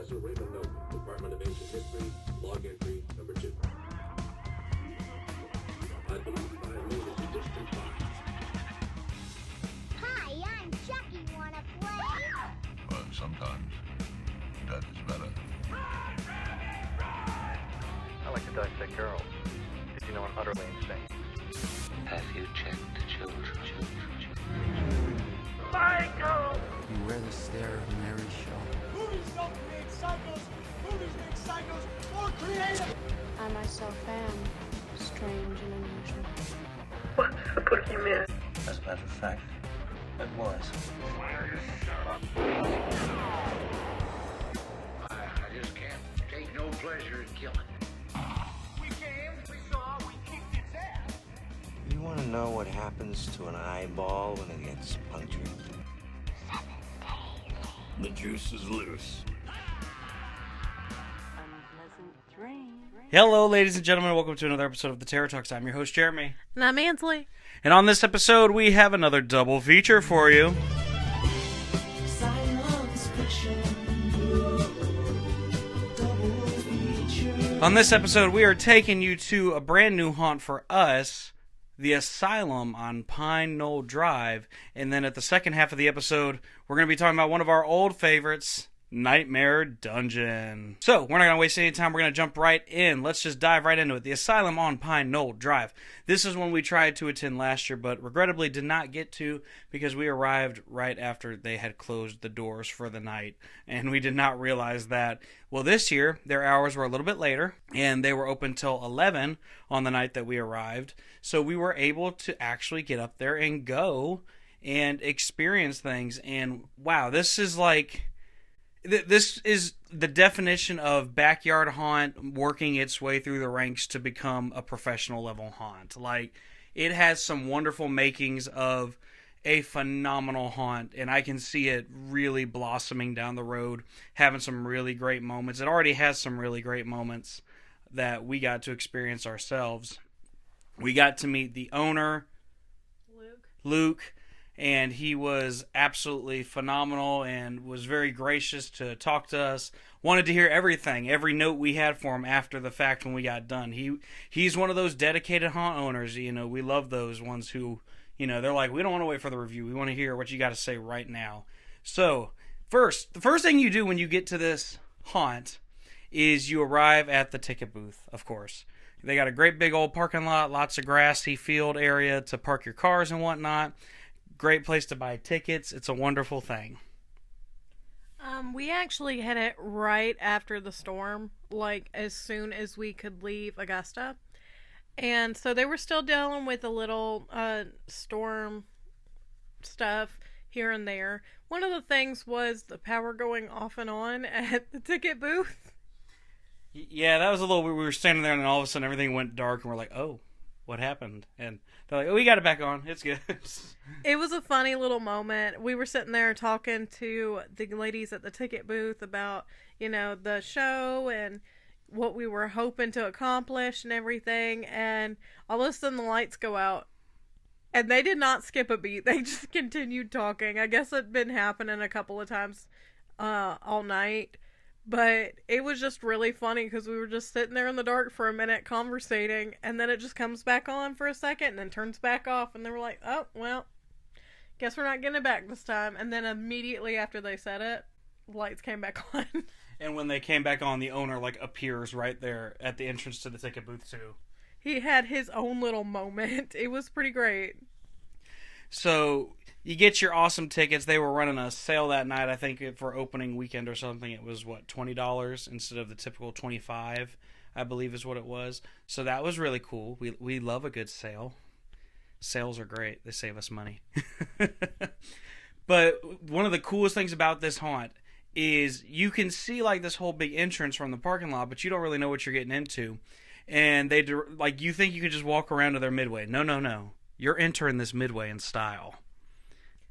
Professor Raymond Noble, Department of Ancient History, log entry number 2. I believe I am moving to distant past. Hi, I'm Chucky. Wanna play? Well, sometimes that is better. I like to dissect girls. Did you know I'm utterly insane? Have you checked the children? Michael! Beware the stare of Mary Shaw. Movies don't create psychos. Movies make psychos more creative. I myself am strange and unusual. What's the boogeyman? As a matter of fact, it was. I just can't take no pleasure in killing. We came, we saw, we kicked its ass. You want to know what happens to an eyeball when it gets punctured? The juice is loose. Unpleasant dream. Hello, ladies and gentlemen. Welcome to another episode of the Terror Talks. I'm your host, Jeremy. And I'm Ansley. And on this episode, we have another double feature for you. On this episode, we are taking you to a brand new haunt for us, the Asylum on Pine Knoll Drive. And then at the second half of the episode, we're going to be talking about one of our old favorites, Nightmare Dungeon. So, we're not going to waste any time. We're going to jump right in. Let's just dive right into it. The Asylum on Pine Knoll Drive. This is one we tried to attend last year, but regrettably did not get to because we arrived right after they had closed the doors for the night. And we did not realize that, well, this year, their hours were a little bit later, and they were open till 11 on the night that we arrived. So we were able to actually get up there and go and experience things. And wow, this is like... This is the definition of backyard haunt working its way through the ranks to become a professional level haunt. Like, it has some wonderful makings of a phenomenal haunt, and I can see it really blossoming down the road, having some really great moments. It already has some really great moments that we got to experience ourselves. We got to meet the owner, Luke. And he was absolutely phenomenal and was very gracious to talk to us. Wanted to hear everything, every note we had for him after the fact when we got done. He's one of those dedicated haunt owners. You know, we love those ones who, you know, they're like, we don't want to wait for the review. We want to hear what you got to say right now. So, the first thing you do when you get to this haunt is you arrive at the ticket booth, of course. They got a great big old parking lot, lots of grassy field area to park your cars and whatnot. Great place to buy tickets. It's a wonderful thing. We actually hit it right after the storm, like as soon as we could leave Augusta. And so they were still dealing with a little storm stuff here and there. One of the things was the power going off and on at the ticket booth. Yeah, that was a little weird. We were standing there and then all of a sudden everything went dark and we're like, oh, what happened? And they're like, oh, we got it back on. It's good. It was a funny little moment. We were sitting there talking to the ladies at the ticket booth about, you know, the show and what we were hoping to accomplish and everything. And all of a sudden the lights go out. And they did not skip a beat. They just continued talking. I guess it'd been happening a couple of times all night. But it was just really funny because we were just sitting there in the dark for a minute conversating, and then it just comes back on for a second and then turns back off, and they were like, oh, well, guess we're not getting it back this time. And then immediately after they said it, the lights came back on. And when they came back on, the owner like appears right there at the entrance to the ticket booth too. He had his own little moment. It was pretty great. So you get your awesome tickets. They were running a sale that night. I think for opening weekend or something, it was what, $20 instead of the typical $25, I believe is what it was. So that was really cool. We love a good sale. Sales are great. They save us money. But one of the coolest things about this haunt is you can see like this whole big entrance from the parking lot, but you don't really know what you're getting into. And they like you think you can just walk around to their midway. No. You're entering this midway in style.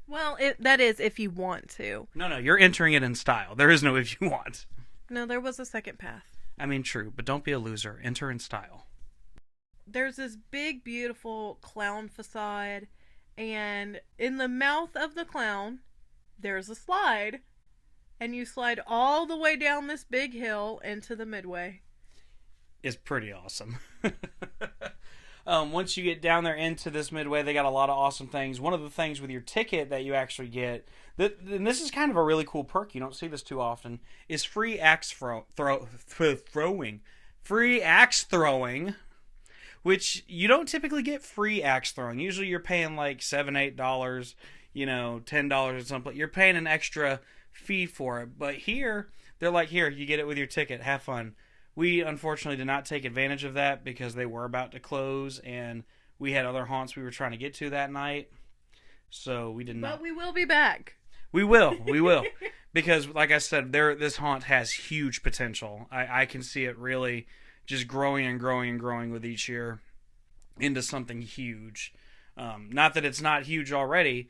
Well, that is if you want to. No, you're entering it in style. There is no if you want. No, there was a second path. I mean, true, but don't be a loser. Enter in style. There's this big, beautiful clown facade, and in the mouth of the clown, there's a slide. and you slide all the way down this big hill into the midway. It's pretty awesome. Once you get down there into this midway, they got a lot of awesome things. One of the things with your ticket that you actually get, and this is kind of a really cool perk, you don't see this too often, is free axe throwing. Free axe throwing, which you don't typically get free axe throwing. Usually you're paying like $7, $8, $10 or something. You're paying an extra fee for it. But here, they're like, here, you get it with your ticket. Have fun. We unfortunately did not take advantage of that because they were about to close and we had other haunts we were trying to get to that night. So we did not. But we will be back. We will. Because, like I said, this haunt has huge potential. I can see it really just growing and growing and growing with each year into something huge. Not that it's not huge already,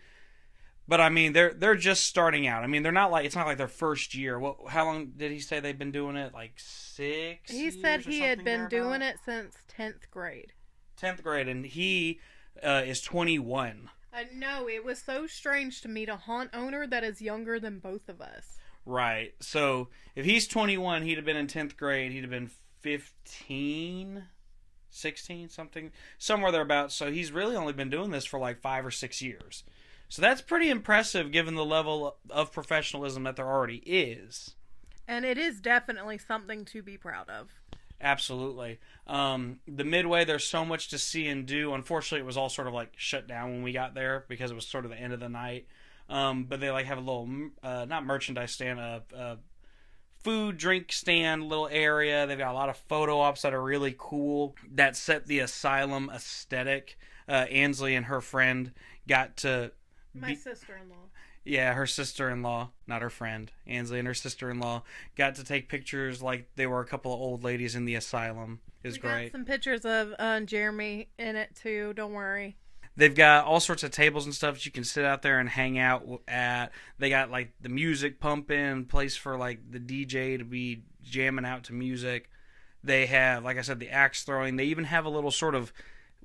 but I mean they're just starting out. I mean it's not like their first year. How long did he say they've been doing it? Like 6 He said he had been doing it since 10th grade. 10th grade, and he is 21. I know, it was so strange to meet a haunt owner that is younger than both of us. Right. So if he's 21, he'd have been in 10th grade. He'd have been 15, 16, something, somewhere thereabouts. So he's really only been doing this for like 5 or 6 years. So that's pretty impressive given the level of professionalism that there already is. And it is definitely something to be proud of. Absolutely. The midway, there's so much to see and do. Unfortunately, it was all sort of like shut down when we got there because it was sort of the end of the night. But they like have a little, not merchandise stand, a food, drink stand, little area. They've got a lot of photo ops that are really cool that set the Asylum aesthetic. Ansley and her friend got to... My sister-in-law. Yeah, her sister-in-law, not her friend. Ansley and her sister-in-law got to take pictures like they were a couple of old ladies in the Asylum. It was great. Got some pictures of Jeremy in it too, don't worry. They've got all sorts of tables and stuff that you can sit out there and hang out at. They got like the music pumping, place for like the DJ to be jamming out to music. They have, like I said, the axe throwing. They even have a little sort of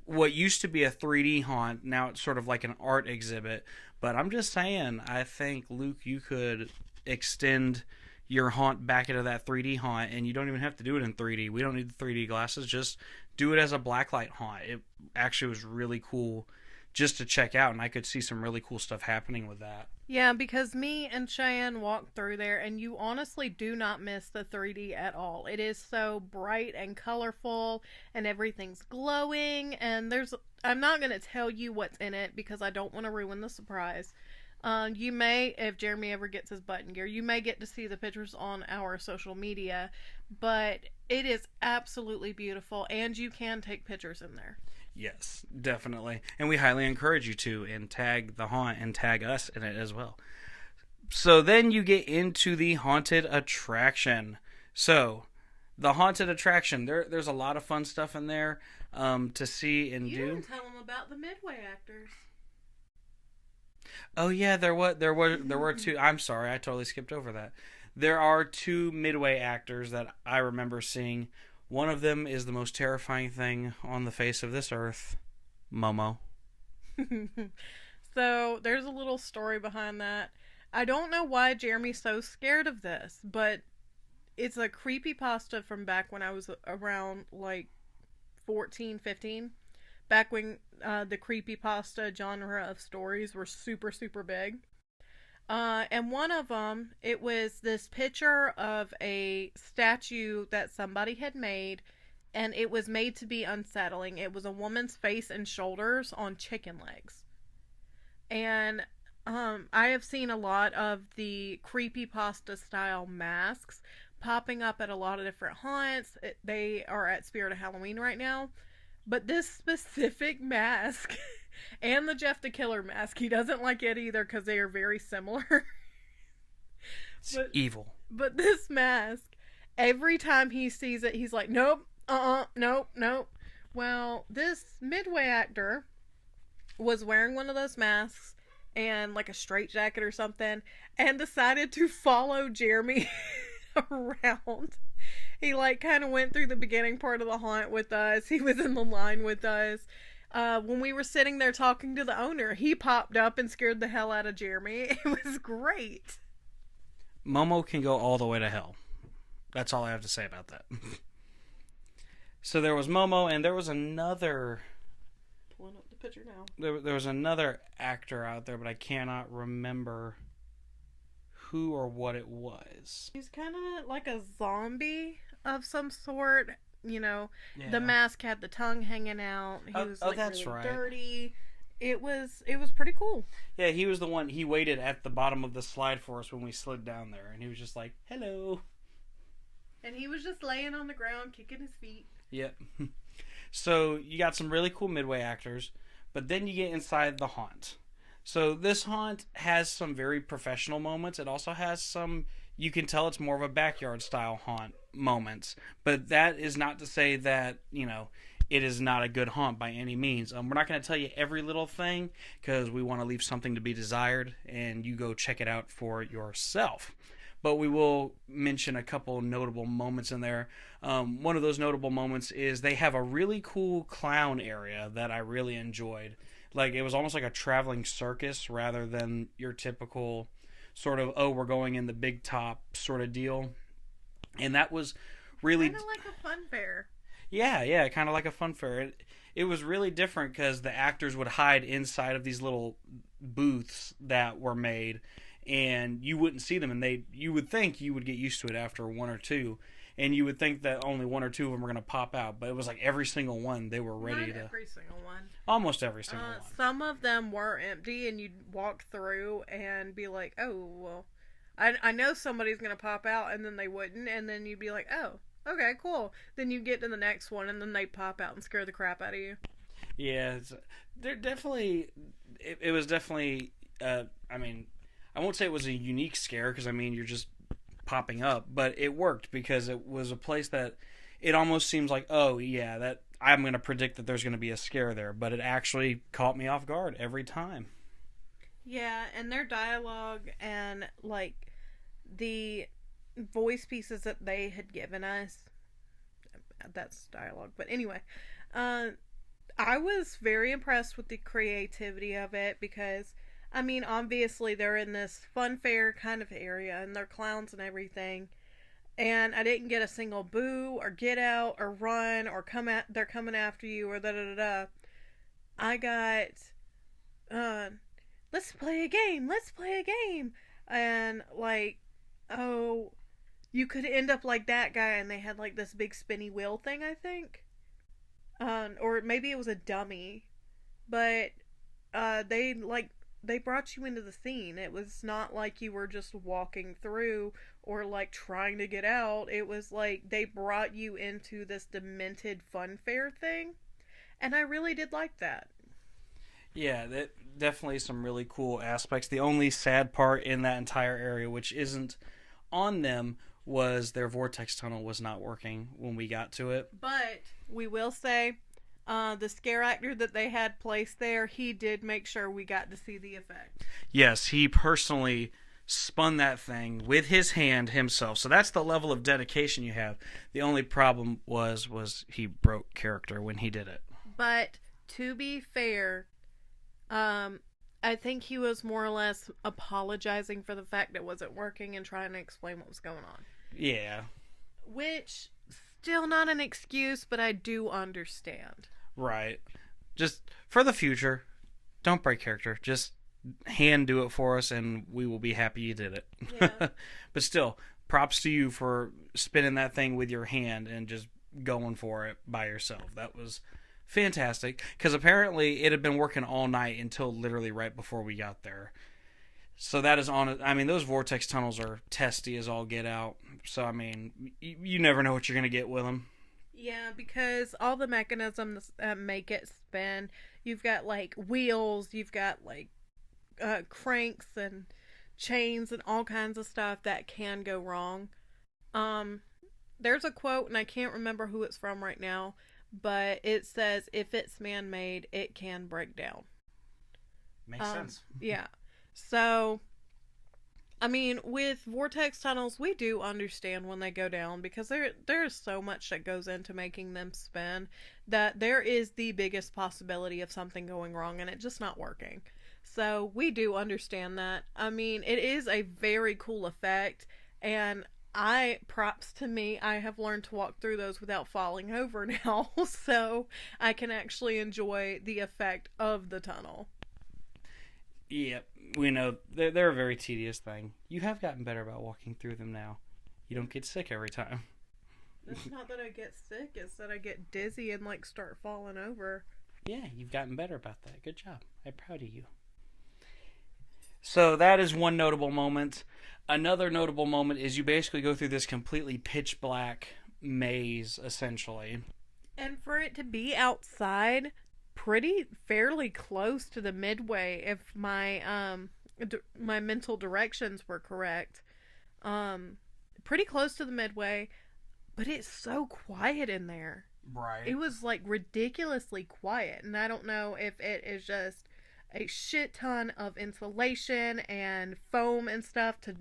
what used to be a 3D haunt. Now it's sort of like an art exhibit. But I'm just saying, I think, Luke, you could extend your haunt back into that 3D haunt, and you don't even have to do it in 3D. We don't need the 3D glasses. Just do it as a blacklight haunt. It actually was really cool just to check out, and I could see some really cool stuff happening with that. Yeah, because me and Cheyenne walked through there, and you honestly do not miss the 3D at all. It is so bright and colorful, and everything's glowing, and I'm not going to tell you what's in it, because I don't want to ruin the surprise. You may, if Jeremy ever gets his button gear, you may get to see the pictures on our social media, but it is absolutely beautiful, and you can take pictures in there. Yes, definitely. And we highly encourage you to, and tag the haunt and tag us in it as well. So then you get into the haunted attraction. So, the haunted attraction, there's a lot of fun stuff in there to see and do. You didn't tell them about the Midway actors. Oh yeah, there were two. I'm sorry, I totally skipped over that. There are 2 Midway actors that I remember seeing. One of them is the most terrifying thing on the face of this earth, Momo. So, there's a little story behind that. I don't know why Jeremy's so scared of this, but it's a creepypasta from back when I was around, like, 14, 15. Back when the creepypasta genre of stories were super, super big. And one of them, it was this picture of a statue that somebody had made, and it was made to be unsettling. It was a woman's face and shoulders on chicken legs. And I have seen a lot of the creepypasta style masks popping up at a lot of different haunts. They are at Spirit of Halloween right now. But this specific mask... and the Jeff the Killer mask. He doesn't like it either because they are very similar. It's evil. But this mask, every time he sees it, he's like, nope, nope. Well, this Midway actor was wearing one of those masks and like a straitjacket or something and decided to follow Jeremy around. He like kind of went through the beginning part of the haunt with us. He was in the line with us. When we were sitting there talking to the owner, he popped up and scared the hell out of Jeremy. It was great. Momo can go all the way to hell. That's all I have to say about that. So there was Momo, and there was another... Pulling up the picture now. There was another actor out there, but I cannot remember who or what it was. He's kind of like a zombie of some sort. You know, Yeah. the mask had the tongue hanging out. He was like that's really right. dirty. It was pretty cool. Yeah, he was the one. He waited at the bottom of the slide for us when we slid down there, and he was just like, "Hello." And he was just laying on the ground, kicking his feet. Yep. So you got some really cool midway actors, but then you get inside the haunt. So this haunt has some very professional moments. It also has some, you can tell it's more of a backyard style haunt moments. But that is not to say that, you know, it is not a good haunt by any means. We're not going to tell you every little thing because we want to leave something to be desired and you go check it out for yourself. But we will mention a couple notable moments in there. One of those notable moments is they have a really cool clown area that I really enjoyed. Like, it was almost like a traveling circus rather than your typical sort of, oh, we're going in the big top sort of deal. And that was really... Kind of like a fun fair. Yeah, kind of like a fun fair. It was really different because the actors would hide inside of these little booths that were made, and you wouldn't see them, and you would think you would get used to it after one or two, and you would think that only one or two of them were going to pop out, but it was like every single one they were ready to... Not every single one. Almost every single one. Some of them were empty, and you'd walk through and be like, oh, well, I know somebody's going to pop out, and then they wouldn't, and then you'd be like, oh, okay, cool. Then you get to the next one, and then they pop out and scare the crap out of you. Yeah, they're definitely... It was definitely... I mean... I won't say it was a unique scare because, I mean, you're just popping up, but it worked because it was a place that it almost seems like, oh, yeah, that I'm going to predict that there's going to be a scare there, but it actually caught me off guard every time. Yeah, and their dialogue and, like, the voice pieces that they had given us, that's dialogue, but anyway, I was very impressed with the creativity of it because... I mean, obviously, they're in this fun fair kind of area, and they're clowns and everything. And I didn't get a single boo, or get out, or run, or they're coming after you, or da-da-da-da. I got, let's play a game, And, like, oh, you could end up like that guy, and they had, like, this big spinny wheel thing, I think. Or maybe it was a dummy. But, they brought you into the scene. It was not like you were just walking through or like trying to get out. It was like they brought you into this demented fun fair thing. And I really did like that. Yeah, that definitely some really cool aspects. The only sad part in that entire area, which isn't on them, was their vortex tunnel was not working when we got to it. But we will say... the scare actor that they had placed there, he did make sure we got to see the effect. Yes, he personally spun that thing with his hand himself. So that's the level of dedication you have. The only problem was he broke character when he did it. But to be fair, I think he was more or less apologizing for the fact it wasn't working and trying to explain what was going on. Yeah. Which, still not an excuse, but I do understand. Right. Just for the future, don't break character. Just hand do it for us and we will be happy you did it. Yeah. But still, props to you for spinning that thing with your hand and just going for it by yourself. That was fantastic. Because apparently it had been working all night until literally right before we got there. So that is on. I mean, those vortex tunnels are testy as all get out. So, I mean, you never know what you're going to get with them. Yeah, because all the mechanisms make it spin. You've got, like, wheels. You've got, like, cranks and chains and all kinds of stuff that can go wrong. There's a quote, and I can't remember who it's from right now, but it says, if it's man-made, it can break down. Makes sense. Yeah. So, I mean, with vortex tunnels, we do understand when they go down because there's so much that goes into making them spin that there is the biggest possibility of something going wrong and it just not working. So we do understand that. I mean, it is a very cool effect, and props to me, I have learned to walk through those without falling over now, so I can actually enjoy the effect of the tunnel. Yep, we know they're a very tedious thing. You have gotten better about walking through them now. You don't get sick every time. It's not that I get sick, it's that I get dizzy and like start falling over. Yeah, you've gotten better about that. Good job. I'm proud of you. So that is one notable moment. Another notable moment is you basically go through this completely pitch black maze, essentially. And for it to be outside, fairly close to the midway, if my my mental directions were correct, pretty close to the midway, but it's so quiet in there. Right. It was like ridiculously quiet, and I don't know if it is just a shit ton of insulation and foam and stuff to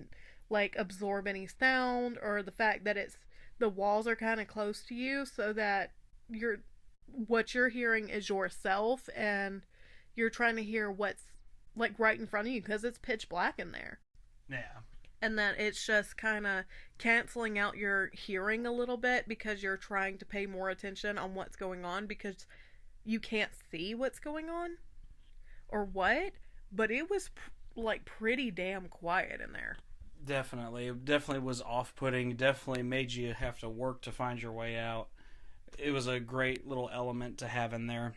like absorb any sound, or the fact that the walls are kind of close to you so that what you're hearing is yourself, and you're trying to hear what's like right in front of you because it's pitch black in there. Yeah. And that it's just kind of canceling out your hearing a little bit because you're trying to pay more attention on what's going on because you can't see what's going on or what, but it was like pretty damn quiet in there. Definitely. It definitely was off-putting. Definitely made you have to work to find your way out. It was a great little element to have in there.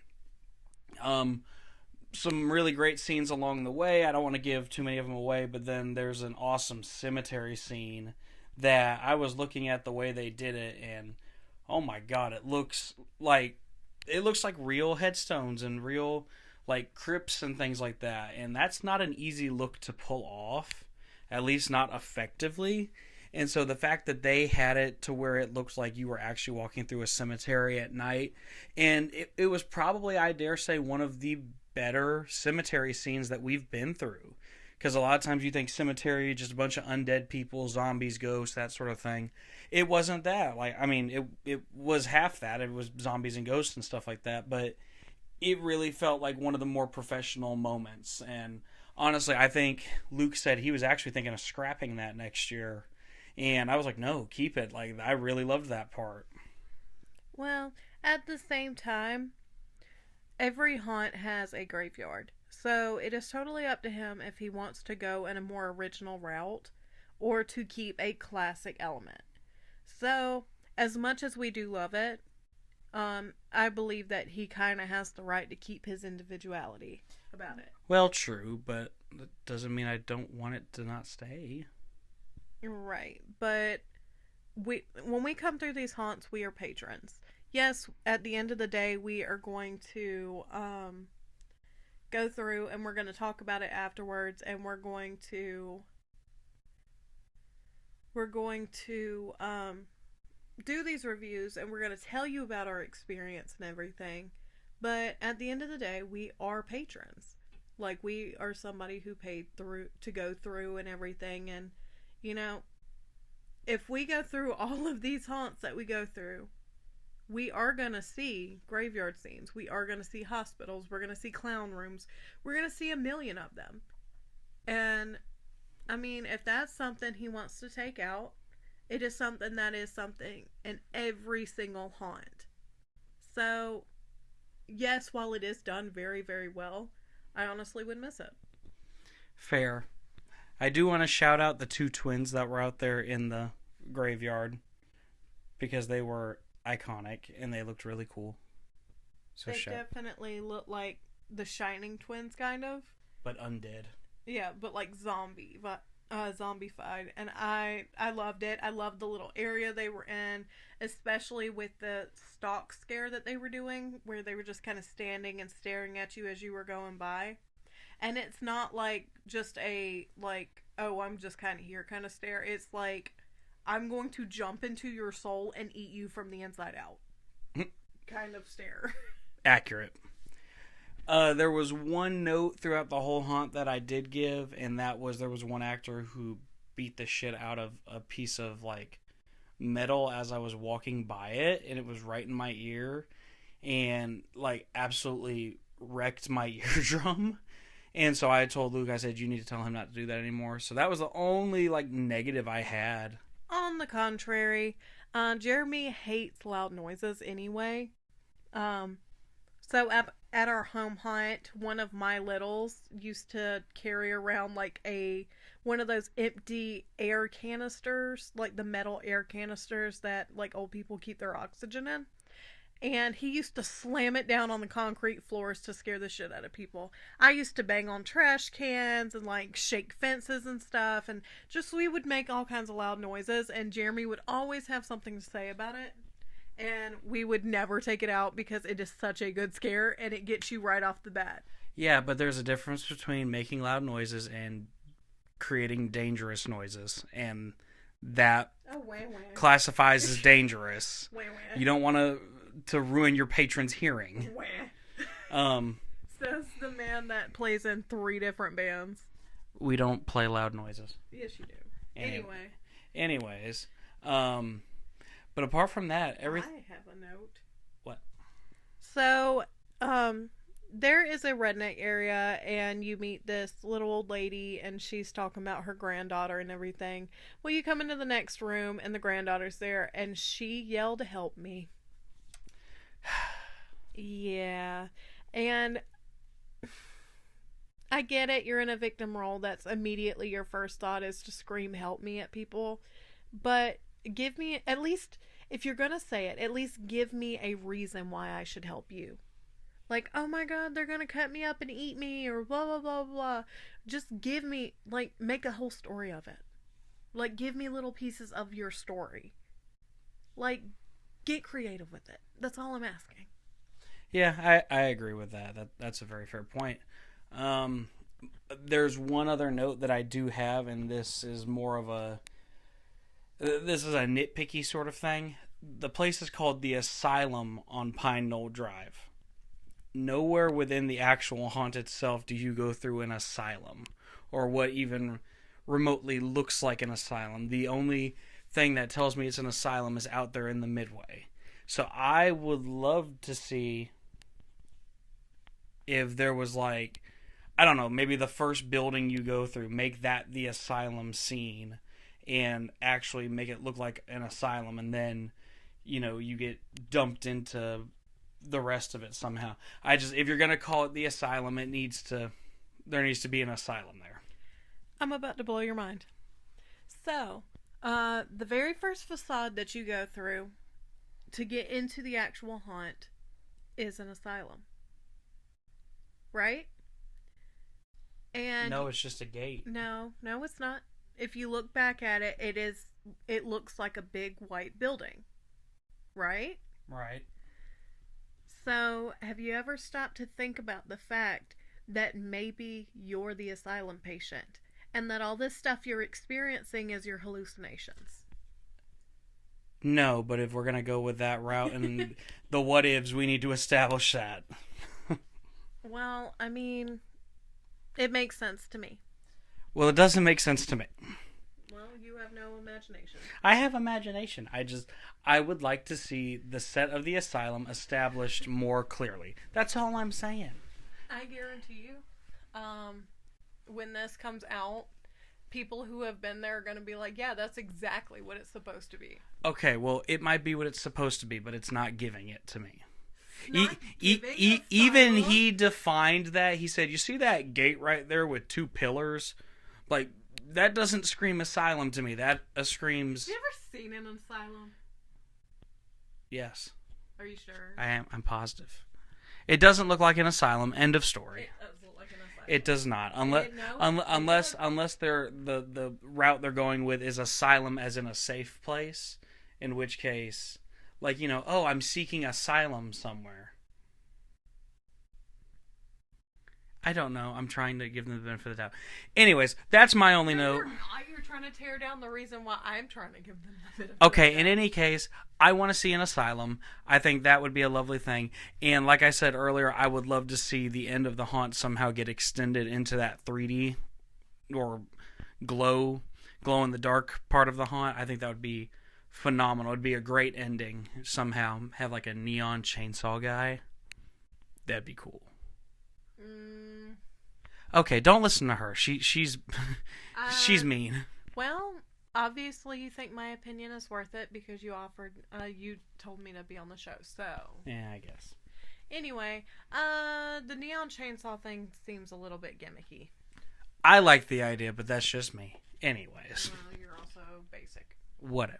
Some really great scenes along the way. I don't want to give too many of them away, but then there's an awesome cemetery scene that I was looking at the way they did it, and oh my god, it looks like real headstones and real like crypts and things like that, and that's not an easy look to pull off, at least not effectively. And so the fact that they had it to where it looks like you were actually walking through a cemetery at night, and it was probably, I dare say, one of the better cemetery scenes that we've been through. Because a lot of times you think cemetery, just a bunch of undead people, zombies, ghosts, that sort of thing. It wasn't that. Like, I mean, it was half that. It was zombies and ghosts and stuff like that. But it really felt like one of the more professional moments. And honestly, I think Luke said he was actually thinking of scrapping that next year. And I was like, no, keep it. Like, I really loved that part. Well, at the same time, every haunt has a graveyard. So it is totally up to him if he wants to go in a more original route or to keep a classic element. So, as much as we do love it, I believe that he kind of has the right to keep his individuality about it. Well, true, but that doesn't mean I don't want it to not stay. Right, but when we come through these haunts, we are patrons. Yes, at the end of the day, we are going to go through and we're going to talk about it afterwards, and we're going to do these reviews, and we're going to tell you about our experience and everything. But at the end of the day, we are patrons. Like, we are somebody who paid through to go through and everything, and you know, if we go through all of these haunts that we go through, we are going to see graveyard scenes. We are going to see hospitals. We're going to see clown rooms. We're going to see 1 million of them. And, I mean, if that's something he wants to take out, it is something that is something in every single haunt. So, yes, while it is done very, very well, I honestly would miss it. Fair. I do want to shout out the 2 twins that were out there in the graveyard because they were iconic and they looked really cool. So they definitely look like the Shining twins, kind of. But undead. Yeah, but like zombified. And I loved it. I loved the little area they were in, especially with the stalk scare that they were doing, where they were just kind of standing and staring at you as you were going by. And it's not like just a, like, oh, I'm just kind of here kind of stare. It's like, I'm going to jump into your soul and eat you from the inside out kind of stare. Accurate. There was one note throughout the whole haunt that I did give, and that was there was one actor who beat the shit out of a piece of, like, metal as I was walking by it, and it was right in my ear, and, like, absolutely wrecked my eardrum. And so I told Luke, I said, you need to tell him not to do that anymore. So that was the only, like, negative I had. On the contrary, Jeremy hates loud noises anyway. So at our home hunt, one of my littles used to carry around like one of those empty air canisters, like the metal air canisters that like old people keep their oxygen in. And he used to slam it down on the concrete floors to scare the shit out of people. I used to bang on trash cans and like shake fences and stuff, and just we would make all kinds of loud noises, and Jeremy would always have something to say about it. And we would never take it out because it is such a good scare and it gets you right off the bat. Yeah, but there's a difference between making loud noises and creating dangerous noises. And that classifies as dangerous. You don't want to ruin your patron's hearing. Says the man that plays in 3 different bands. We don't play loud noises. Yes, you do. Anyways. But apart from that, everything... I have a note. What? So, there is a redneck area, and you meet this little old lady, and she's talking about her granddaughter and everything. Well, you come into the next room, and the granddaughter's there, and she yelled, "Help me." Yeah. And I get it, you're in a victim role. That's immediately your first thought is to scream "help me" at people. But give me, at least, if you're gonna say it, at least give me a reason why I should help you. Like, oh my god, they're gonna cut me up and eat me, or blah blah blah blah. Just give me, like, make a whole story of it. Like, give me little pieces of your story. Like, get creative with it. That's all I'm asking. Yeah, I agree with that. That's a very fair point. There's one other note that I do have, and this is a nitpicky sort of thing. The place is called the Asylum on Pine Knoll Drive. Nowhere within the actual haunt itself do you go through an asylum, or what even remotely looks like an asylum. The only thing that tells me it's an asylum is out there in the midway. So I would love to see if there was, like, I don't know, maybe the first building you go through, make that the asylum scene and actually make it look like an asylum, and then, you know, you get dumped into the rest of it somehow. If you're going to call it the asylum, there needs to be an asylum there. I'm about to blow your mind. So, the very first facade that you go through to get into the actual haunt is an asylum. Right? And no, it's just a gate. No, it's not. If you look back at it, it looks like a big white building. Right? Right. So, have you ever stopped to think about the fact that maybe you're the asylum patient and that all this stuff you're experiencing is your hallucinations? No, but if we're going to go with that route and the what ifs, we need to establish that. Well, I mean, it makes sense to me. Well, it doesn't make sense to me. Well, you have no imagination. I have imagination. I would like to see the set of the asylum established more clearly. That's all I'm saying. I guarantee you, when this comes out, people who have been there are going to be like, yeah, that's exactly what it's supposed to be. Okay, well, it might be what it's supposed to be, but it's not giving it to me. Even he defined that. He said, you see that gate right there with 2 pillars? Like, that doesn't scream asylum to me. That screams... Have you ever seen an asylum? Yes. Are you sure? I am. I'm positive. It doesn't look like an asylum. End of story. It does look like an asylum. It does not. Unless they're the route they're going with is asylum as in a safe place, in which case, like, you know, oh, I'm seeking asylum somewhere. I don't know. I'm trying to give them the benefit of the doubt. Anyways, that's my only note. You're trying to tear down the reason why I'm trying to give them the benefit. Okay, in any case, I want to see an asylum. I think that would be a lovely thing. And like I said earlier, I would love to see the end of the haunt somehow get extended into that 3D or glow in the dark part of the haunt. I think that would be phenomenal. It would be a great ending. Somehow have like a neon chainsaw guy. That'd be cool. Okay, don't listen to her. She's she's mean. Well, obviously you think my opinion is worth it because you told me to be on the show, so. Yeah, I guess. Anyway, the neon chainsaw thing seems a little bit gimmicky. I like the idea, but that's just me. Anyways. Well, you're also basic. Whatever.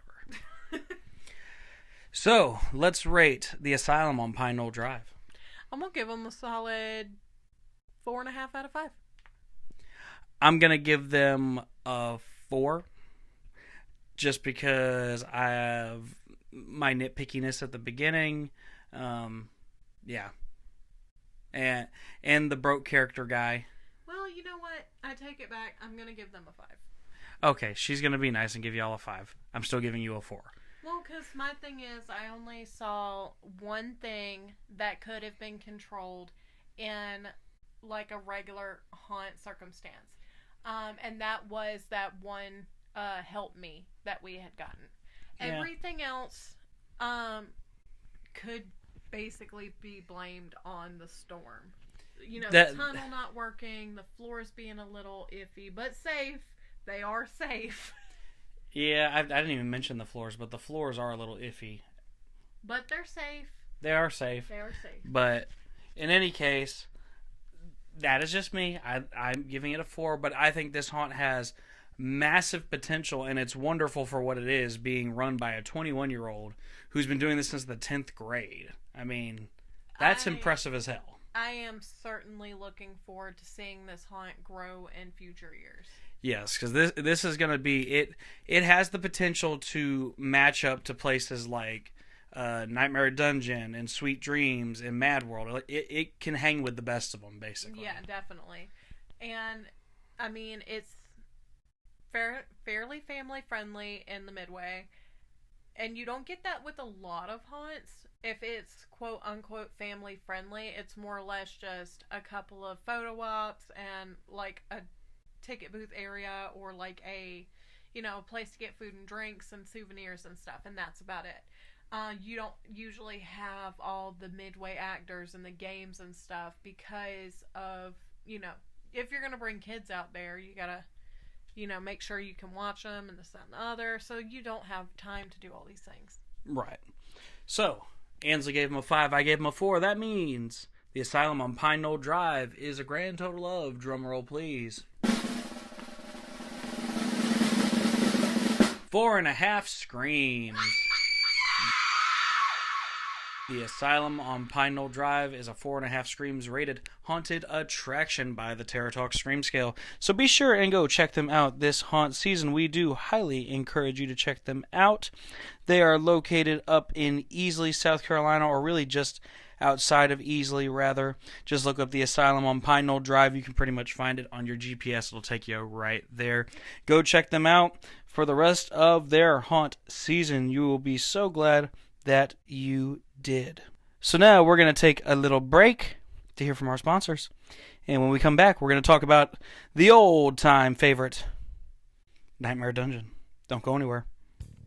So, let's rate the Asylum on Pine Knoll Drive. I'm going to give them a solid 4.5 out of 5. I'm going to give them a 4. Just because I have my nitpickiness at the beginning. Yeah. And the broke character guy. Well, you know what? I take it back. I'm going to give them a 5. Okay, she's going to be nice and give y'all a 5. I'm still giving you a 4. Well, because my thing is, I only saw one thing that could have been controlled in, like, a regular haunt circumstance. And that was that one help me that we had gotten. Yeah. Everything else could basically be blamed on the storm. You know, the tunnel not working, the floors being a little iffy, but safe. They are safe. Yeah, I didn't even mention the floors, but the floors are a little iffy. But they're safe. They are safe. They are safe. But in any case, that is just me. I'm giving it a 4, but I think this haunt has massive potential, and it's wonderful for what it is, being run by a 21-year-old who's been doing this since the 10th grade. I mean, that's impressive as hell. I am certainly looking forward to seeing this haunt grow in future years. Yes, because this is going to be it. It has the potential to match up to places like Nightmare Dungeon and Sweet Dreams and Mad World. It can hang with the best of them, basically. Yeah, definitely. And I mean, it's fairly family friendly in the Midway, and you don't get that with a lot of haunts. If it's quote unquote family friendly, it's more or less just a couple of photo ops and like a ticket booth area or like a place to get food and drinks and souvenirs and stuff, and that's about it. You don't usually have all the Midway actors and the games and stuff because of, if you're going to bring kids out there, you gotta, make sure you can watch them and this, that, and the other, so you don't have time to do all these things. Right. So, Ansley gave him a 5, I gave him a 4. That means the Asylum on Pine Knoll Drive is a grand total of, drumroll please, 4.5 screams. The Asylum on Pine Knoll Drive is a 4.5 screams rated haunted attraction by the Terror Talk Scream Scale. So be sure and go check them out this haunt season. We do highly encourage you to check them out. They are located up in Easley, South Carolina, or really just outside of Easley, rather. Just look up the Asylum on Pine Knoll Drive. You can pretty much find it on your GPS. It'll take you right there. Go check them out for the rest of their haunt season. You will be so glad that you did. So now we're going to take a little break to hear from our sponsors. And when we come back, we're going to talk about the old-time favorite, Nightmare Dungeon. Don't go anywhere.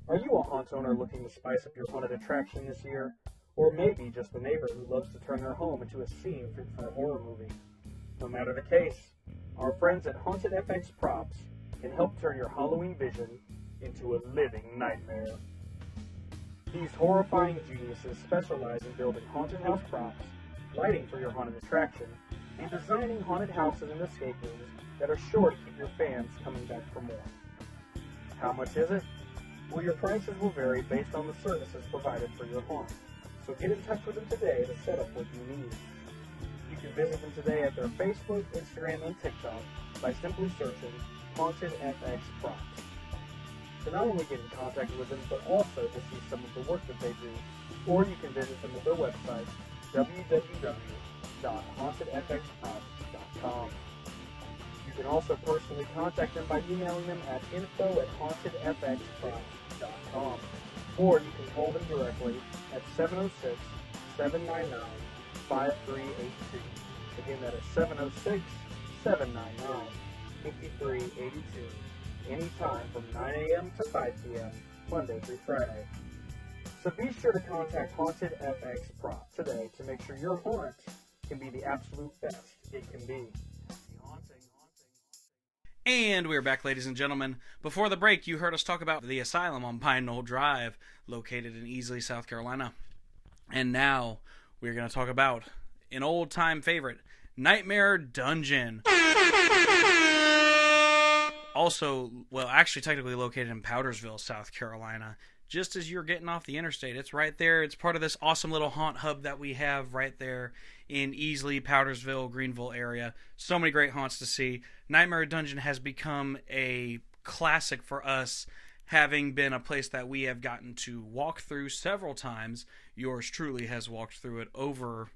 Are you a haunt owner looking to spice up your haunted attraction this year? Or maybe just a neighbor who loves to turn their home into a scene for a horror movie? No matter the case, our friends at Haunted FX Props can help turn your Halloween vision into a living nightmare. These horrifying geniuses specialize in building haunted house props, lighting for your haunted attraction, and designing haunted houses and escape rooms that are sure to keep your fans coming back for more. How much is it? Well, your prices will vary based on the services provided for your haunt. So get in touch with them today to set up what you need. You can visit them today at their Facebook, Instagram, and TikTok by simply searching Haunted FX Props. To not only get in contact with them, but also to see some of the work that they do, or you can visit them at their website, www.hauntedfxprops.com. You can also personally contact them by emailing them at info@hauntedfxprops.com, or you can call them directly at 706-799-5382. Again, that is 706-799-5382. Anytime from 9 a.m. to 5 p.m., Monday through Friday. So be sure to contact Haunted FX Props today to make sure your haunt can be the absolute best it can be. Happy haunting. And we're back, ladies and gentlemen. Before the break, you heard us talk about the Asylum on Pine Knoll Drive, located in Easley, South Carolina. And now we're going to talk about an old-time favorite, Nightmare Dungeon. Also, well, actually technically located in Powdersville, South Carolina. Just as you're getting off the interstate, it's right there. It's part of this awesome little haunt hub that we have right there in Easley, Powdersville, Greenville area. So many great haunts to see. Nightmare Dungeon has become a classic for us, having been a place that we have gotten to walk through several times. Yours truly has walked through it over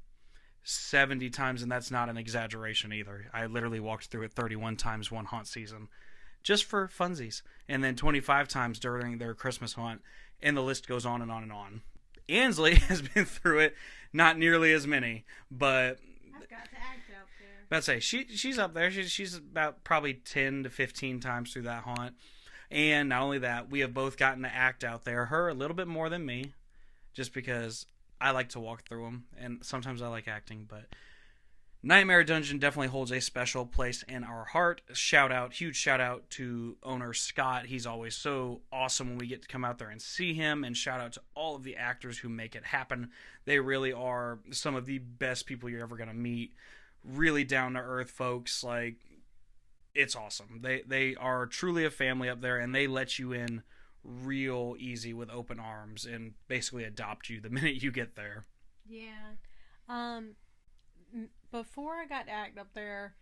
70 times, and that's not an exaggeration either. I literally walked through it 31 times one haunt season, just for funsies, and then 25 times during their Christmas haunt, and the list goes on and on and on. Ansley has been through it, not nearly as many, but I've got to act out there. I'd say she's up there. She's about probably 10 to 15 times through that haunt. And not only that, we have both gotten to act out there. Her a little bit more than me, just because I like to walk through them, and sometimes I like acting. But Nightmare Dungeon definitely holds a special place in our heart. Huge shout out to owner Scott. He's always so awesome when we get to come out there and see him. And shout out to all of the actors who make it happen. They really are some of the best people you're ever going to meet. Really down to earth folks. Like, it's awesome. They are truly a family up there, and they let you in real easy with open arms and basically adopt you the minute you get there. Yeah. Before I got to act up there,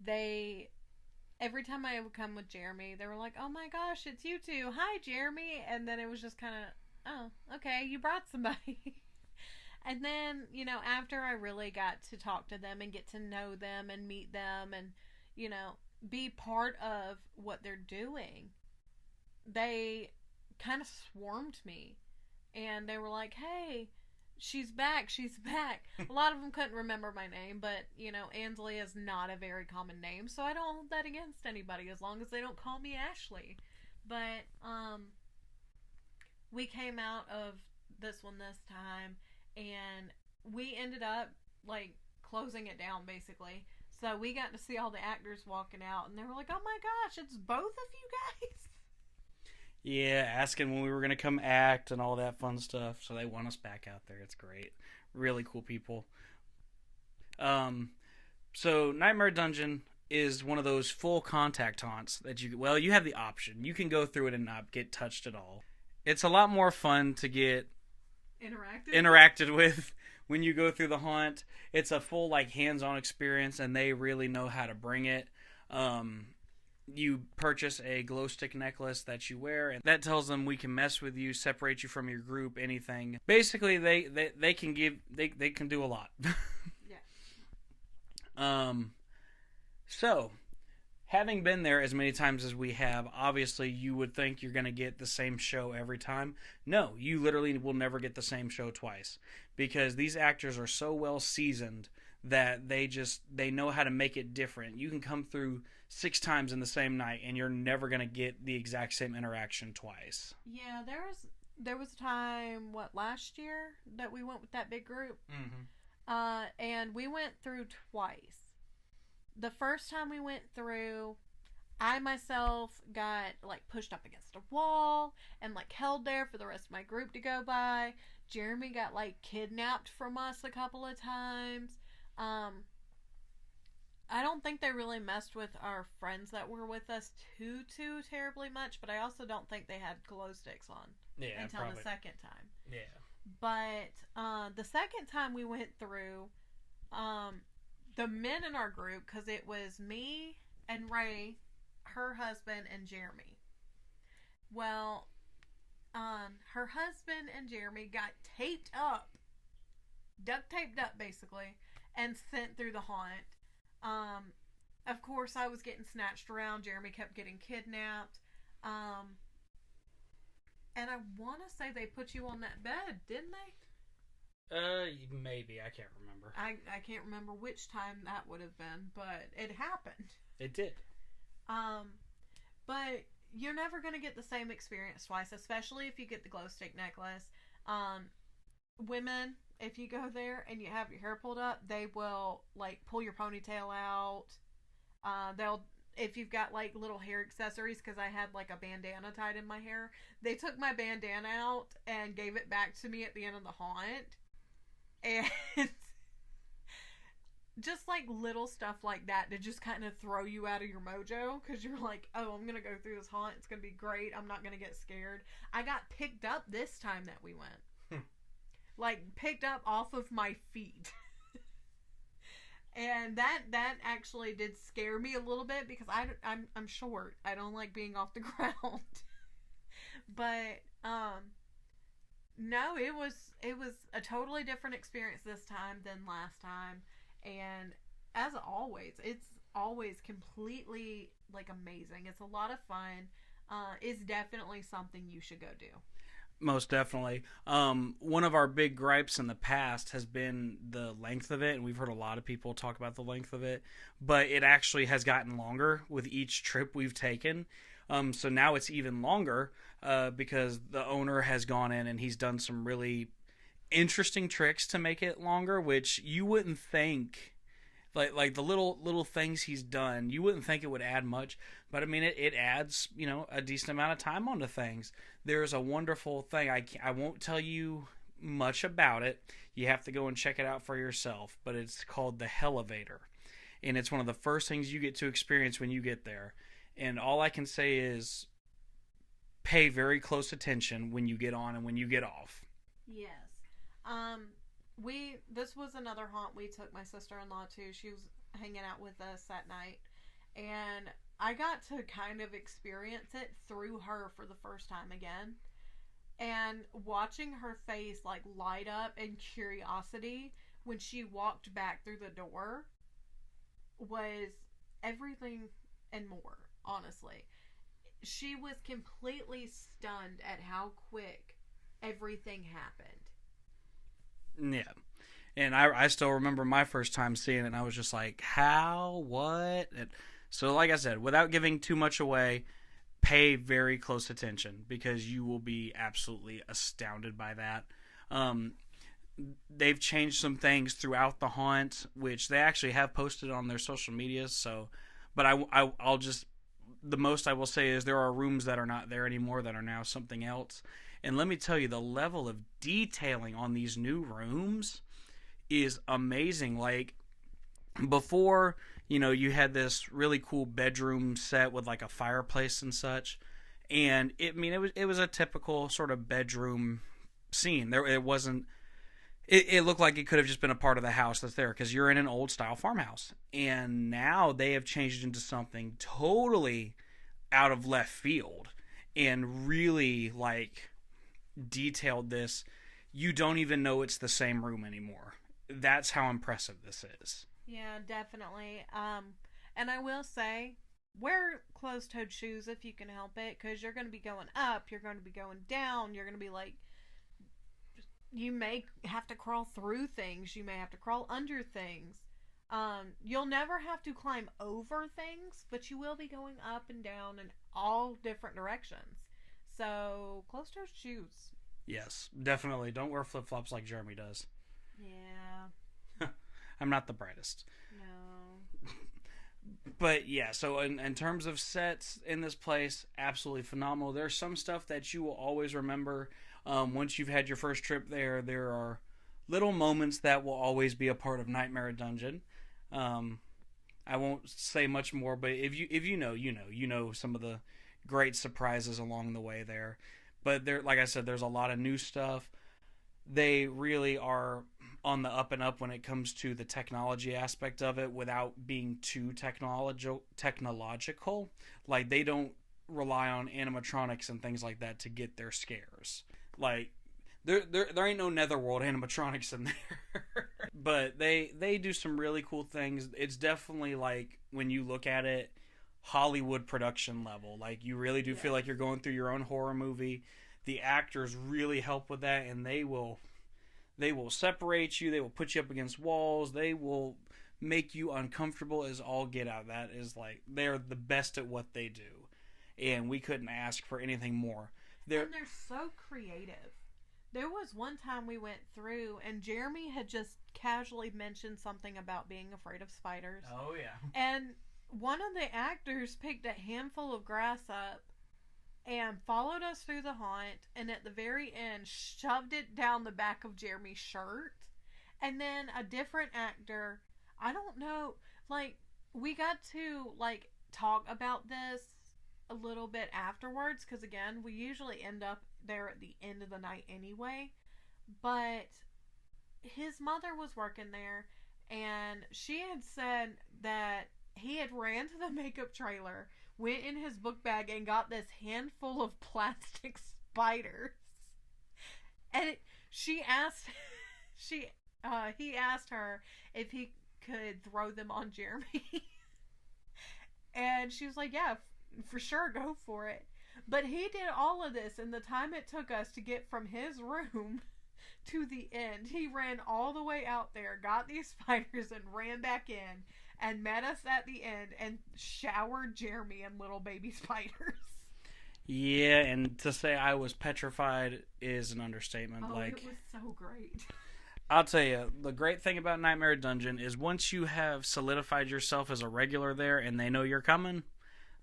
every time I would come with Jeremy, they were like, "Oh my gosh, it's you two. Hi, Jeremy." And then it was just kind of, "Oh, okay, you brought somebody." And then, after I really got to talk to them and get to know them and meet them and, be part of what they're doing, they kind of swarmed me. And they were like, "Hey, she's back, she's back." A lot of them couldn't remember my name, but, Ansley is not a very common name, so I don't hold that against anybody as long as they don't call me Ashley. But, we came out of this one this time, and we ended up, closing it down, basically. So we got to see all the actors walking out, and they were like, "Oh my gosh, it's both of you guys?" Yeah, asking when we were going to come act and all that fun stuff. So they want us back out there. It's great. Really cool people. So Nightmare Dungeon is one of those full contact haunts that you have the option. You can go through it and not get touched at all. It's a lot more fun to get interacted with when you go through the haunt. It's a full hands-on experience, and they really know how to bring it. You purchase a glow stick necklace that you wear, and that tells them we can mess with you, separate you from your group, anything. Basically, they can do a lot. Yeah. So, having been there as many times as we have, obviously you would think you're going to get the same show every time. No, you literally will never get the same show twice, because these actors are so well seasoned that they know how to make it different. You can come through 6 times in the same night, and you're never going to get the exact same interaction twice. Yeah, there was a time, last year, that we went with that big group? Mm-hmm. And we went through twice. The first time we went through, I myself got, pushed up against a wall and, held there for the rest of my group to go by. Jeremy got, kidnapped from us a couple of times. I don't think they really messed with our friends that were with us too terribly much, but I also don't think they had glow sticks on until probably the second time. Yeah. But the second time we went through, the men in our group, because it was me and Ray, her husband, and Jeremy. Well, her husband and Jeremy got taped up, duct taped up basically, and sent through the haunt. Of course, I was getting snatched around. Jeremy kept getting kidnapped. And I want to say they put you on that bed, didn't they? Maybe. I can't remember. I can't remember which time that would have been, but it happened. It did. But you're never going to get the same experience twice, especially if you get the glow stick necklace. Women, if you go there and you have your hair pulled up, they will pull your ponytail out. if you've got like little hair accessories, because I had like a bandana tied in my hair. They took my bandana out and gave it back to me at the end of the haunt. And just like little stuff like that to just kind of throw you out of your mojo, because you're like, oh, I'm going to go through this haunt. It's going to be great. I'm not going to get scared. I got picked up this time that we went. Like, picked up off of my feet. And that actually did scare me a little bit, because I'm short. I don't like being off the ground. But no, it was a totally different experience this time than last time. And as always, it's always completely like amazing. It's a lot of fun. It's definitely something you should go do. Most definitely. One of our big gripes in the past has been the length of it, and we've heard a lot of people talk about the length of it, but it actually has gotten longer with each trip we've taken. So now it's even longer because the owner has gone in and he's done some really interesting tricks to make it longer, which you wouldn't think, like the little things he's done, you wouldn't think it would add much, but I mean it adds, you know, a decent amount of time onto things. There's a wonderful thing, I won't tell you much about it, you have to go and check it out for yourself, but it's called the Hellevator, and it's one of the first things you get to experience when you get there. And all I can say is pay very close attention when you get on and when you get off. Yes. This was another haunt we took my sister-in-law to. She was hanging out with us that night, and I got to kind of experience it through her for the first time again. And watching her face like light up in curiosity when she walked back through the door was everything and more, honestly. She was completely stunned at how quick everything happened. Yeah. And I still remember my first time seeing it, and I was just like, how? What? And so, like I said, without giving too much away, pay very close attention, because you will be absolutely astounded by that. They've changed some things throughout the haunt, which they actually have posted on their social media. So, but I'll just, the most I will say is there are rooms that are not there anymore that are now something else. And let me tell you, the level of detailing on these new rooms is amazing. Like, before, you know, you had this really cool bedroom set with like a fireplace and such, and it was a typical sort of bedroom scene. It wasn't. It looked like it could have just been a part of the house that's there, because you're in an old style farmhouse. And now they have changed into something totally out of left field and really like detailed this. You don't even know it's the same room anymore. That's how impressive this is. Yeah, definitely. And I will say, wear closed-toed shoes if you can help it, because you're going to be going up, you're going to be going down, you're going to be like, you may have to crawl through things, you may have to crawl under things. You'll never have to climb over things, but you will be going up and down in all different directions. So, closed-toed shoes. Yes, definitely. Don't wear flip-flops like Jeremy does. Yeah. I'm not the brightest. No. But yeah, so in terms of sets in this place, absolutely phenomenal. There's some stuff that you will always remember. Once you've had your first trip there, there are little moments that will always be a part of Nightmare Dungeon. I won't say much more, but if you know some of the great surprises along the way there. But there, like I said, there's a lot of new stuff. They really are on the up and up when it comes to the technology aspect of it, without being too technological. Like, they don't rely on animatronics and things like that to get their scares. Like, there ain't no Netherworld animatronics in there. But they do some really cool things. It's definitely, like, when you look at it, Hollywood production level. Like, you really do feel like you're going through your own horror movie. The actors really help with that, and they will separate you. They will put you up against walls. They will make you uncomfortable as all get out. That is, like, they're the best at what they do, and we couldn't ask for anything more. And they're so creative. There was one time we went through, and Jeremy had just casually mentioned something about being afraid of spiders. Oh, yeah. And one of the actors picked a handful of grass up and followed us through the haunt, and at the very end shoved it down the back of Jeremy's shirt. And then a different actor, I don't know, like, we got to, like, talk about this a little bit afterwards, because again, we usually end up there at the end of the night anyway. But his mother was working there, and she had said that he had ran to the makeup trailer, went in his book bag, and got this handful of plastic spiders. And he asked her if he could throw them on Jeremy. And she was like, yeah, for sure, go for it. But he did all of this in the time it took us to get from his room to the end. He ran all the way out there, got these spiders, and ran back in, and met us at the end and showered Jeremy in little baby spiders. Yeah, and to say I was petrified is an understatement. Oh, like, it was so great. I'll tell you, the great thing about Nightmare Dungeon is once you have solidified yourself as a regular there and they know you're coming,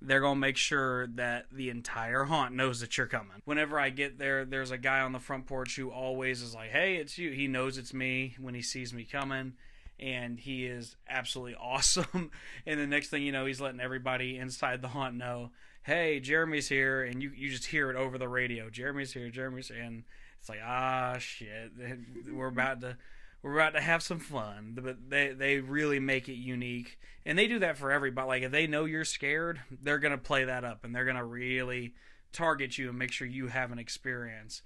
they're going to make sure that the entire haunt knows that you're coming. Whenever I get there, there's a guy on the front porch who always is like, hey, it's you. He knows it's me when he sees me coming, and he is absolutely awesome. And the next thing you know, he's letting everybody inside the haunt know, hey, Jeremy's here, and you just hear it over the radio. Jeremy's here, and it's like, shit, we're about to have some fun. But they really make it unique, and they do that for everybody. Like, if they know you're scared, they're gonna play that up, and they're gonna really target you and make sure you have an experience.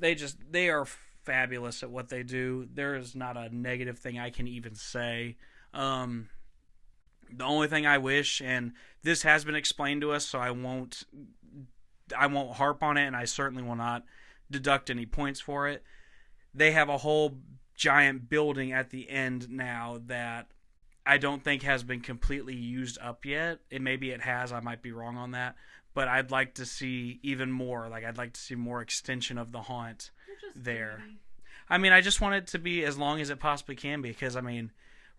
They are fabulous at what they do. There is not a negative thing I can even say. The only thing I wish, and this has been explained to us, so I won't harp on it, and I certainly will not deduct any points for it. They have a whole giant building at the end now that I don't think has been completely used up yet. Maybe it has. I might be wrong on that. But I'd like to see even more. Like, I'd like to see more extension of the haunt there. Kidding. I mean, I just want it to be as long as it possibly can be, because, I mean,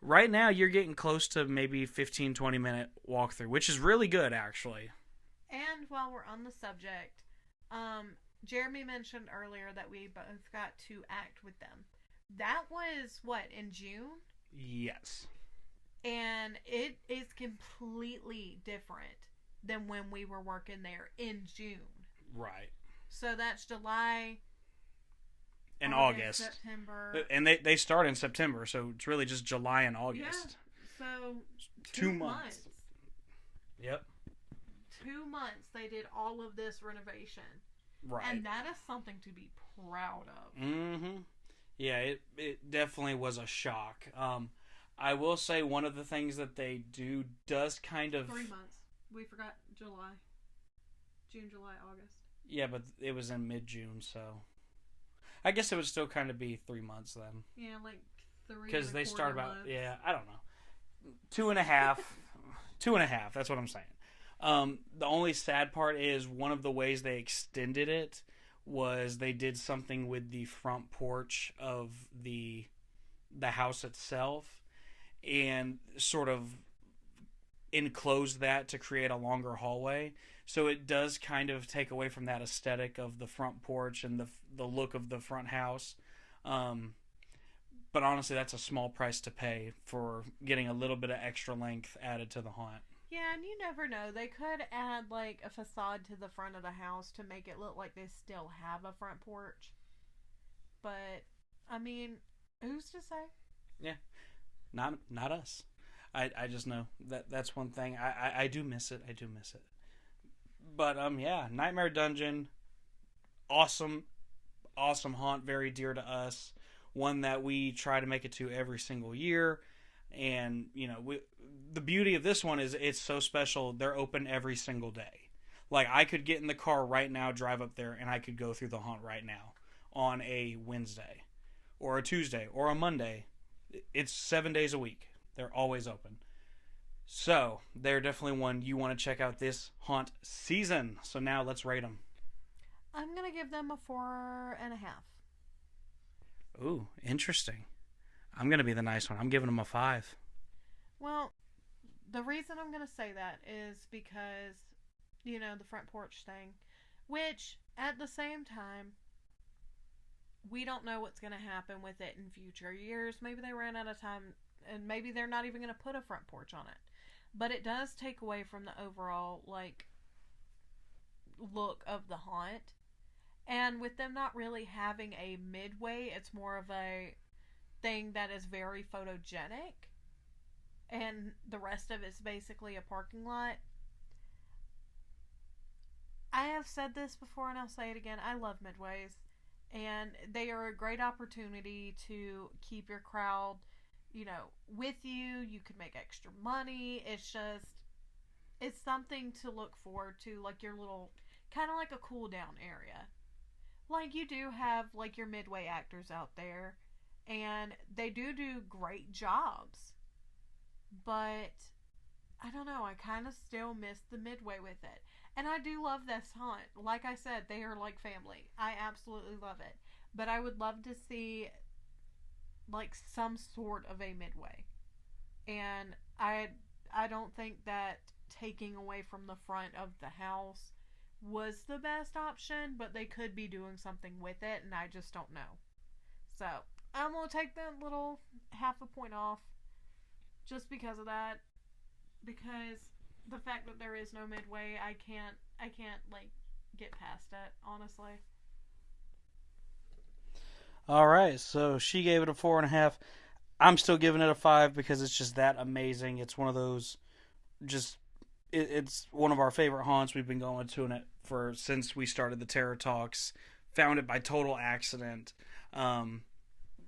right now you're getting close to maybe 15, 20-minute walkthrough, which is really good, actually. And while we're on the subject, Jeremy mentioned earlier that we both got to act with them. That was, what, in June? Yes. And it is completely different than when we were working there in June. Right. So that's July and August. September. And they start in September, so it's really just July and August. Yeah. So 2 months. Yep. 2 months they did all of this renovation. Right. And that is something to be proud of. Mm-hmm. Yeah, it definitely was a shock. I will say one of the things that they do does kind of... 3 months. We forgot July. June, July, August. Yeah, but it was in mid-June, so... I guess it would still kind of be 3 months then. Yeah, like 3 because they start about... months. Yeah, I don't know. 2.5. 2.5, that's what I'm saying. The only sad part is one of the ways they extended it was they did something with the front porch of the house itself and sort of enclosed that to create a longer hallway. So it does kind of take away from that aesthetic of the front porch and the look of the front house. But honestly, that's a small price to pay for getting a little bit of extra length added to the haunt. Yeah, and you never know. They could add, like, a facade to the front of the house to make it look like they still have a front porch. But, I mean, who's to say? Yeah. Not us. I just know that's one thing. I do miss it. I do miss it. But, yeah, Nightmare Dungeon, awesome haunt, very dear to us. One that we try to make it to every single year. And, you know, the beauty of this one is it's so special. They're open every single day. Like, I could get in the car right now, drive up there, and I could go through the haunt right now on a Wednesday or a Tuesday or a Monday. It's 7 days a week. They're always open. So, they're definitely one you want to check out this haunt season. So now let's rate them. I'm going to give them a 4.5. Ooh, interesting. I'm going to be the nice one. I'm giving them a 5. Well, the reason I'm going to say that is because, you know, the front porch thing, which at the same time, we don't know what's going to happen with it in future years. Maybe they ran out of time and maybe they're not even going to put a front porch on it. But it does take away from the overall, like, look of the haunt. And with them not really having a midway, it's more of a thing that is very photogenic. And the rest of it's basically a parking lot. I have said this before and I'll say it again. I love midways. And they are a great opportunity to keep your crowd, you know, with you. You can make extra money. It's something to look forward to, like your little, kind of like a cool down area. Like, you do have, like, your midway actors out there, and they do great jobs. But, I don't know, I kind of still miss the midway with it. And I do love this haunt. Like I said, they are like family. I absolutely love it. But I would love to see, like, some sort of a midway. And I don't think that taking away from the front of the house was the best option, but they could be doing something with it, and I just don't know. So, I'm going to take that little half a point off just because of that. Because the fact that there is no midway, I can't like, get past it, honestly. Alright, so she gave it a 4.5. I'm still giving it a 5 because it's just that amazing. It's one of those, it's one of our favorite haunts. We've been going to it since we started the Terror Talks. Found it by total accident.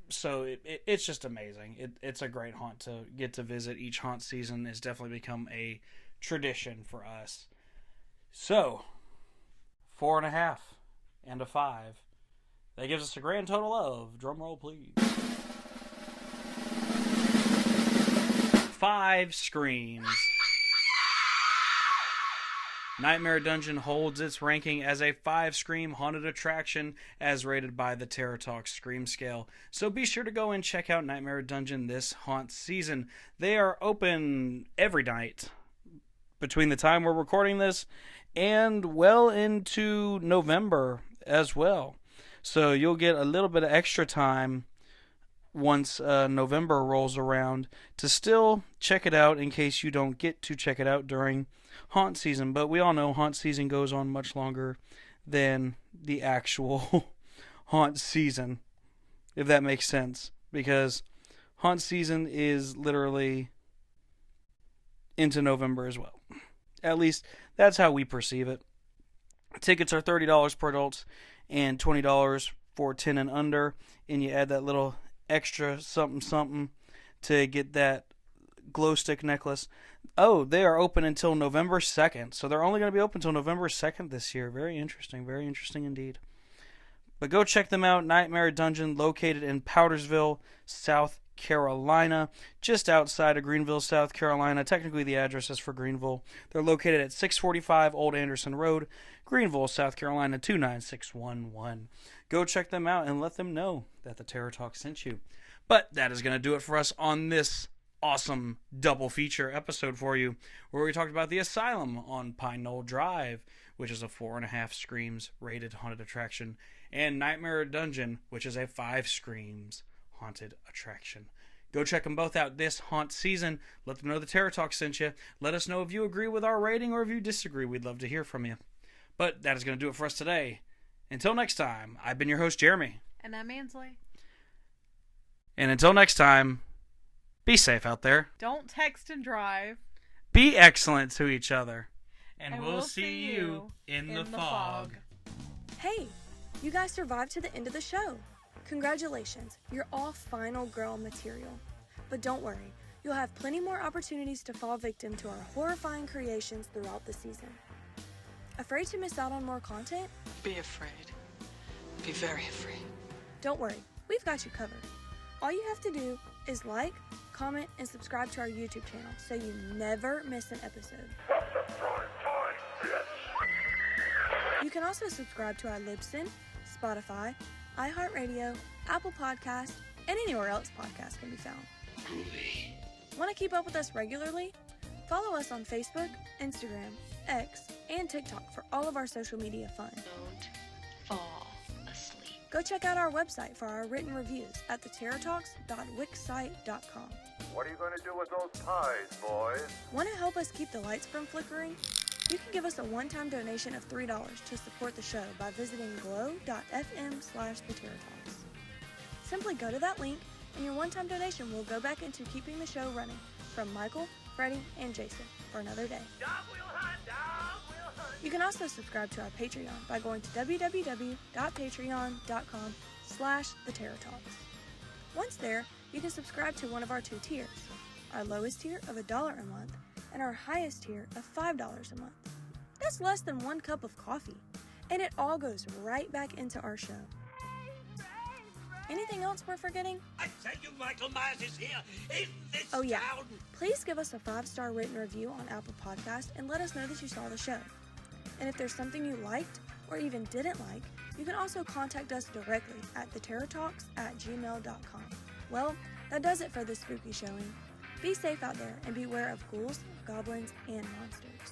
So it's just amazing. It's a great haunt to get to visit. Each haunt season has definitely become a tradition for us. So, 4.5 and a 5. That gives us a grand total of, drumroll please, 5 screams. Nightmare Dungeon holds its ranking as a 5-scream haunted attraction as rated by the Terror Talk Scream Scale. So be sure to go and check out Nightmare Dungeon this haunt season. They are open every night between the time we're recording this and well into November as well. So you'll get a little bit of extra time once November rolls around to still check it out in case you don't get to check it out during haunt season. But we all know haunt season goes on much longer than the actual haunt season, if that makes sense, because haunt season is literally into November as well. At least that's how we perceive it. Tickets are $30 per adult and $20 for 10 and under, and you add that little extra something to get that glow stick necklace. Oh, they are open until November 2nd. So they're only going to be open until November 2nd this year. Very interesting indeed. But go check them out. Nightmare Dungeon, located in Powdersville, South Carolina, just outside of Greenville, South Carolina. Technically, the address is for Greenville. They're located at 645 Old Anderson Road, Greenville, South Carolina, 29611. Go check them out and let them know that the Terror Talk sent you. But that is going to do it for us on this awesome double feature episode for you, where we talked about the Asylum on Pine Knoll Drive, which is a 4.5 screams rated haunted attraction, and Nightmare Dungeon, which is a 5 screams haunted attraction. Go check them both out this haunt season. Let them know the Terror Talk sent you. Let us know if you agree with our rating or if you disagree. We'd love to hear from you. But that is going to do it for us today. Until next time, I've been your host, Jeremy. And I'm Ansley. And until next time, be safe out there. Don't text and drive. Be excellent to each other. And we'll see you in the fog. Hey, you guys survived to the end of the show. Congratulations, you're all final girl material. But don't worry, you'll have plenty more opportunities to fall victim to our horrifying creations throughout the season. Afraid to miss out on more content? Be afraid. Be very afraid. Don't worry, we've got you covered. All you have to do is like, comment, and subscribe to our YouTube channel so you never miss an episode. You can also subscribe to our Libsyn, Spotify, iHeartRadio, Apple Podcast, and anywhere else podcasts can be found. Groovy. Want to keep up with us regularly? Follow us on Facebook, Instagram, X, and TikTok for all of our social media fun. Don't fall asleep. Go check out our website for our written reviews at theterrortalks.wixsite.com. What are you going to do with those pies, boys? Want to help us keep the lights from flickering? You can give us a one-time donation of $3 to support the show by visiting glow.fm/theterrortalks. Simply go to that link, and your one-time donation will go back into keeping the show running from Michael, Freddie, and Jason for another day. You can also subscribe to our Patreon by going to www.patreon.com/theterrortalks. Once there, you can subscribe to one of our 2 tiers, our lowest tier of $1 a month and our highest tier of $5 a month. That's less than 1 cup of coffee, and it all goes right back into our show. Anything else we're forgetting? I tell you, Michael Myers is here in this Oh yeah, town. please give us a 5-star written review on Apple Podcasts and let us know that you saw the show. And if there's something you liked or even didn't like, you can also contact us directly at theterrortalks@gmail.com. Well, that does it for this spooky showing. Be safe out there and beware of ghouls, goblins, and monsters.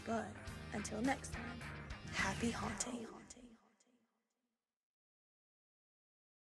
But until next time, happy haunting.